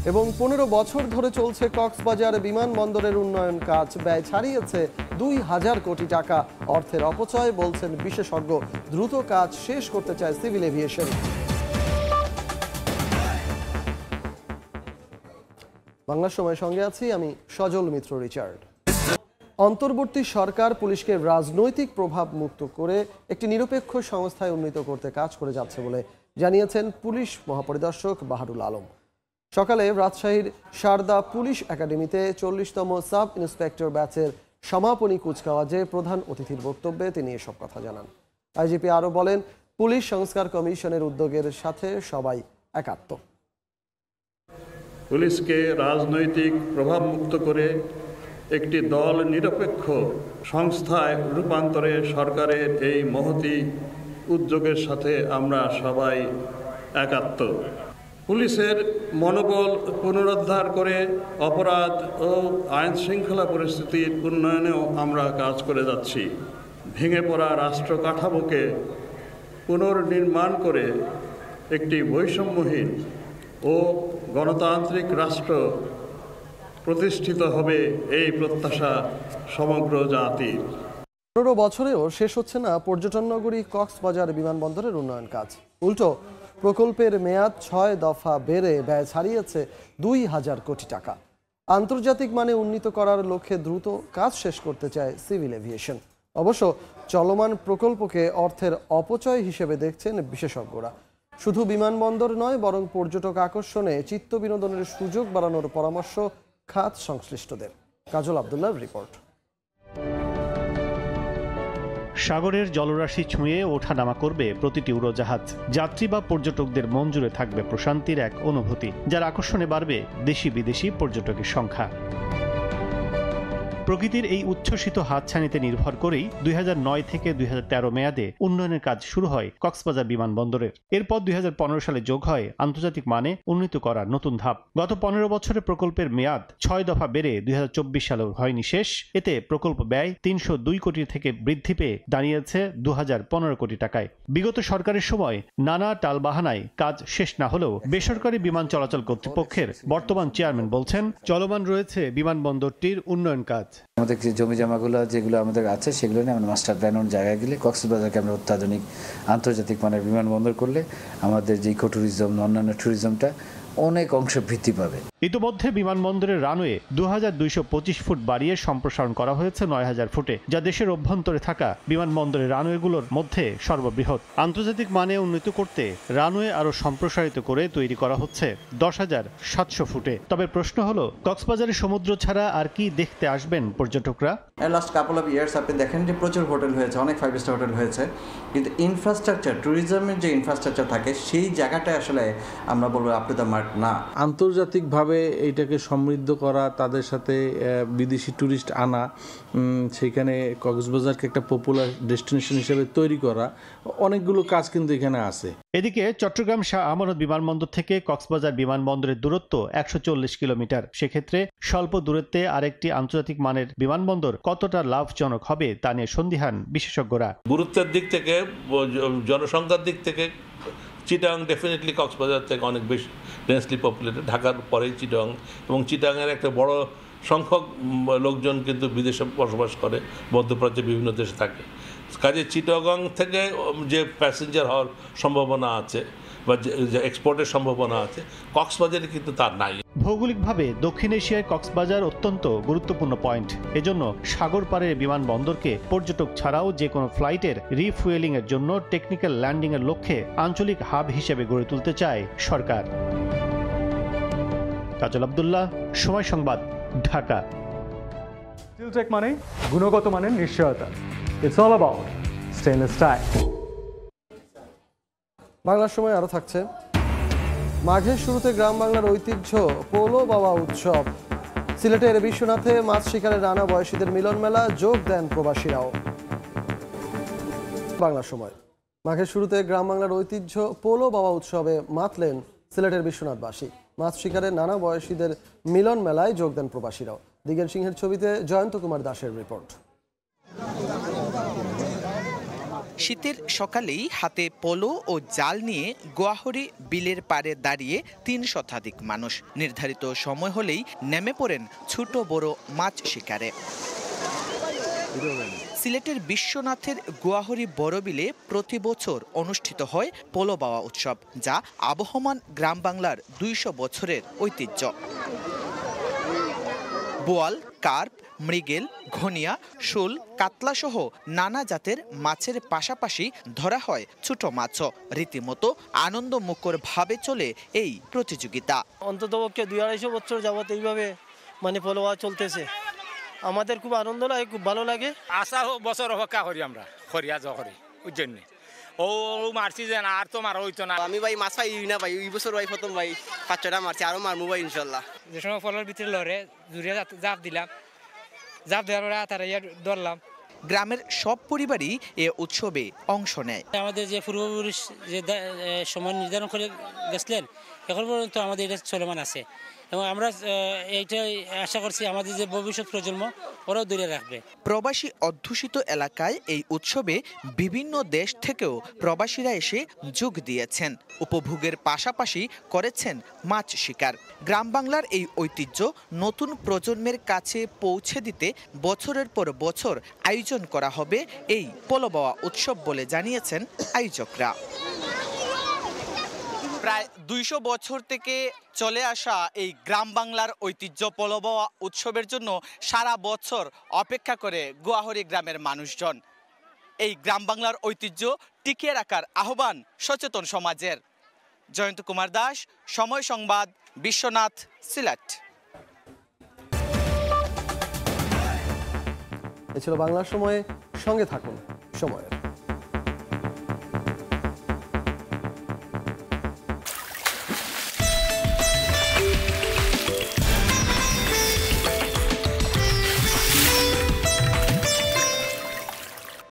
এবং 15 বছর ধরে চলছে কক্সবাজার বিমানবন্দরের উন্নয়ন কাজ, ব্যয় ছাড়িয়েছে 2000 কোটি টাকা। অর্থের অপচয় বলছেন বিশেষজ্ঞ। দ্রুত কাজ শেষ করতে চায় সিভিল এভিয়েশন। বাংলা সময় সঙ্গে আছি আমি সজল মিত্র রিচার্ড। অন্তর্বর্তী সরকার পুলিশকে রাজনৈতিক প্রভাব মুক্ত করে একটি নিরপেক্ষ সংস্থায় উন্নীত করতে কাজ করে যাচ্ছে বলে জানিয়েছেন পুলিশ মহাপরিদর্শক বাহারুল আলম। সকালে রাজশাহীর সারদা পুলিশ একাডেমিতে 40তম সাব ইন্সপেক্টর ব্যাচের সমাপনী কুচকাওয়াজে প্রধান অতিথির বক্তব্যে তিনি এসব কথা জানান। আইজিপি আরও বলেন, পুলিশ সংস্কার কমিশনের উদ্যোগের সাথে সবাই একাত্ম। পুলিশকে রাজনৈতিক প্রভাব মুক্ত করে একটি দল নিরপেক্ষ সংস্থায় রূপান্তরে সরকারের এই মহতী উদ্যোগের সাথে আমরা সবাই একাত্ম। পুলিশের মনোবল পুনরুদ্ধার করে অপরাধ ও আইন শৃঙ্খলা পরিস্থিতির উন্নয়নেও আমরা কাজ করে যাচ্ছি। ভেঙে পড়া রাষ্ট্র কাঠামোকে পুনর্নির্মাণ করে একটি বৈষম্যহীন ও গণতান্ত্রিক রাষ্ট্র প্রতিষ্ঠিত হবে, এই প্রত্যাশা সমগ্র জাতির। 15 বছরেও শেষ হচ্ছে না পর্যটন নগরী কক্সবাজার বিমানবন্দরের উন্নয়ন কাজ। উল্টো প্রকল্পের মেয়াদ 6 দফা বেড়ে ব্যয় ছাড়িয়েছে 2000 কোটি টাকা। আন্তর্জাতিক মানে উন্নীত করার লক্ষ্যে দ্রুত কাজ শেষ করতে চায় সিভিল এভিয়েশন। অবশ্য চলমান প্রকল্পকে অর্থের অপচয় হিসেবে দেখছেন বিশেষজ্ঞরা। শুধু বিমানবন্দর নয়, বরং পর্যটক আকর্ষণে চিত্ত বিনোদনের সুযোগ বাড়ানোর পরামর্শ খাত সংশ্লিষ্টদের। কাজল আব্দুল্লাহর রিপোর্ট। সাগরের জলরাশি ছুঁয়ে ওঠানামা করবে প্রতিটি উড়োজাহাজ। যাত্রী বা পর্যটকদের মন জুড়ে থাকবে প্রশান্তির এক অনুভূতি, যার আকর্ষণে বাড়বে দেশি বিদেশি পর্যটকের সংখ্যা। প্রকৃতির এই উচ্ছ্বসিত হাতছানিতে নির্ভর করেই 2009 থেকে 2013 মেয়াদে উন্নয়নের কাজ শুরু হয় কক্সবাজার বিমানবন্দরের। এরপর 2015 সালে যোগ হয় আন্তর্জাতিক মানে উন্নীত করার নতুন ধাপ। গত 15 বছরে প্রকল্পের মেয়াদ 6 দফা বেড়ে 2024 সালেও হয়নি শেষ। এতে প্রকল্প ব্যয় 302 কোটি থেকে বৃদ্ধি পেয়ে দাঁড়িয়েছে 2015 কোটি টাকায়। বিগত সরকারের সময় নানা টালবাহানায় কাজ শেষ না হলেও বেসরকারি বিমান চলাচল কর্তৃপক্ষের বর্তমান চেয়ারম্যান বলছেন, চলমান রয়েছে বিমানবন্দরটির উন্নয়ন কাজ। আমাদের যে জমি জমাগুলো যেগুলো আমাদের আছে সেগুলো নিয়ে আমরা মাস্টার প্ল্যান জায়গায় গেলে কক্সবাজারকে আমরা অত্যাধুনিক আন্তর্জাতিক মানের বিমানবন্দর করলে আমাদের যে ইকো ট্যুরিজম, অন্যান্য ট্যুরিজমটা অনেক অংশ বৃদ্ধি পাবে। ইতিমধ্যে বিমানবন্দরের রানওয়ে 2225 ফুট বাড়িয়ে সম্প্রসারণ করা হয়েছে 9000 ফুটে, যা দেশের অভ্যন্তরে থাকা বিমানবন্দরের রানওয়েগুলোর মধ্যে সর্ববৃহৎ। আন্তর্জাতিক মানে উন্নীত করতে রানওয়ে আরও সম্প্রসারিত করে তৈরি করা হচ্ছে 10,700 ফুটে। তবে প্রশ্ন হলো, কক্সবাজারের সমুদ্র ছাড়া আর কি দেখতে আসবেন পর্যটকরা? লাস্ট কাপল অফ ইয়ার্স আপনি দেখেন যে প্রচুর হোটেল হয়েছে, অনেক 5 স্টার হোটেল হয়েছে, কিন্তু ইনফ্রাস্ট্রাকচার, ট্যুরিজমের যে ইনফ্রাস্ট্রাকচার থাকে সেই জায়গাটা আসলে আমরা বলবো আপ টু দ্য মার্ক না। আন্তর্জাতিকভাবে এইটাকে সমৃদ্ধ করা, তাদের সাথে বিদেশি ট্যুরিস্ট আনা, সেখানে কক্সবাজারকে একটা পপুলার ডেস্টিনেশন হিসেবে তৈরি করা, অনেকগুলো কাজ কিন্তু এখানে আছে। এদিকে চট্টগ্রাম শাহ আমানত বিমানবন্দর থেকে কক্সবাজার বিমানবন্দরের দূরত্ব 140 কিলোমিটার। সেক্ষেত্রে স্বল্প দূরত্বে আরেকটি আন্তর্জাতিক মানের বিমানবন্দর কতটা লাভজনক হবে তা নিয়ে সন্দিহান বিশেষজ্ঞরা। গুরুত্বের দিক থেকে, জনসংখ্যার দিক থেকে চিটাগাং ডেফিনেটলি কক্সবাজার থেকে অনেক বেশি ডেন্সলি পপুলেটেড, ঢাকার পরেই চিটাগাং, এবং চিটাগাংয়ের একটা বড় সংখ্যক লোকজন কিন্তু বিদেশে বসবাস করে, মধ্যপ্রাচ্যের বিভিন্ন দেশে থাকে। কাজে চিটাগাং থেকে যে প্যাসেঞ্জার হওয়ার সম্ভাবনা আছে বা যে এক্সপোর্টের সম্ভাবনা আছে, কক্সবাজারে কিন্তু তার নাই। ভৌগোলিকভাবে দক্ষিণ এশিয়ায় কক্সবাজার অত্যন্ত গুরুত্বপূর্ণ পয়েন্ট। এজন্য সাগর পাড়ের বিমানবন্দরকে পর্যটক ছাড়াও যে কোনো ফ্লাইটের রিফুয়েলিং এর জন্য টেকনিক্যাল ল্যান্ডিং এর লক্ষ্যে আঞ্চলিক হাব হিসেবে গড়ে তুলতে চায় সরকার। কাজল আব্দুল্লাহ, সময় সংবাদ, ঢাকা। স্টিলটেক মানে গুণগত মানের নিশ্চয়তা। It's all about stainless style. বাংলার সময় আরো থাকছে, মাঘের শুরুতে গ্রাম বাংলার ঐতিহ্য পোলো বাবা উৎসব। সিলেটের বিশ্বনাথে মাছ শিকারের নানা বয়সীদের মিলন মেলা, যোগ দেন প্রবাসীরাও। বাংলার সময়, মাঘের শুরুতে গ্রাম বাংলার ঐতিহ্য পোলো বাবা উৎসবে মাতলেন সিলেটের বিশ্বনাথবাসী। মাছ শিকারের নানা বয়সীদের মিলন মেলায় যোগ দেন প্রবাসীরাও। দিগের সিংহের ছবিতে জয়ন্ত কুমার দাসের রিপোর্ট। শীতের সকালেই হাতে পোলো ও জাল নিয়ে গোয়াহরি বিলের পাড়ে দাঁড়িয়ে ৩ শতাধিক মানুষ নির্ধারিত সময় হলেই নেমে পড়েন ছোট বড় মাছ শিকারে। সিলেটের বিশ্বনাথের গোয়াহরি বড় বিলে প্রতি বছর অনুষ্ঠিত হয় পোলো বাওয়া উৎসব, যা আবহমান গ্রাম বাংলার ২০০ বছরের ঐতিহ্য। বোয়াল, কার্প, মৃগেল, ঘনিয়া, শোল, কাতলা সহ নানা জাতের মাছের পাশাপাশি ধরা হয় ছোট মাছও। রীতিমতো আনন্দমুখর ভাবে চলে এই প্রতিযোগিতা। অন্ততপক্ষে ২-২৫০ বছর যাবত এইভাবে পোলো বাওয়া চলতেছে। আমাদের খুব আনন্দ লাগে, খুব ভালো লাগে। আসা বছর অপেক্ষা করি আমরা, খরিয়া করি ওই জন্য। ও মারছি যে আর তো মারা হইতো না। আমি ভাই মাছ পাই না ভাই, এই বছর ভাই প্রথম ভাই ৫-৬টা মারছি, আরো মারমু ভাই ইনশাল্লাহ। যে সময় ফলের ভিতরে লড়ে জুড়ে জাপ দিলাম, জাপ দেওয়ার পরে তারা ধরলাম। গ্রামের সব পরিবারই এ উৎসবে অংশ নেয়। আমাদের যে পূর্বপুরুষ যে সময় নির্ধারণ করে গেছিলেন, এখন পর্যন্ত আমাদের এটা চলমান আছে এবং আমরা এইটাই আশা করছি আমাদের যে ভবিষ্যৎ প্রজন্ম ওরাও দূরে রাখবে। প্রবাসী অধ্যুষিত এলাকায় এই উৎসবে বিভিন্ন দেশ থেকেও প্রবাসীরা এসে যোগ দিয়েছেন। উপভোগের পাশাপাশি করেছেন মাছ শিকার। গ্রাম বাংলার এই ঐতিহ্য নতুন প্রজন্মের কাছে পৌঁছে দিতে বছরের পর বছর আয়োজন করা হবে এই পোলো বাওয়া উৎসব বলে জানিয়েছেন আয়োজকরা। প্রায় ২০০ বছর থেকে চলে আসা এই গ্রাম বাংলার ঐতিহ্য পোলো বাওয়া উৎসবের জন্য সারা বছর অপেক্ষা করে গোয়াহরি গ্রামের মানুষজন। এই গ্রাম বাংলার ঐতিহ্য টিকিয়ে রাখার আহ্বান সচেতন সমাজের। জয়ন্ত কুমার দাস, সময় সংবাদ, বিশ্বনাথ, সিলেট। এ ছিল বাংলার সময়ে, সঙ্গে থাকুন সময়ের।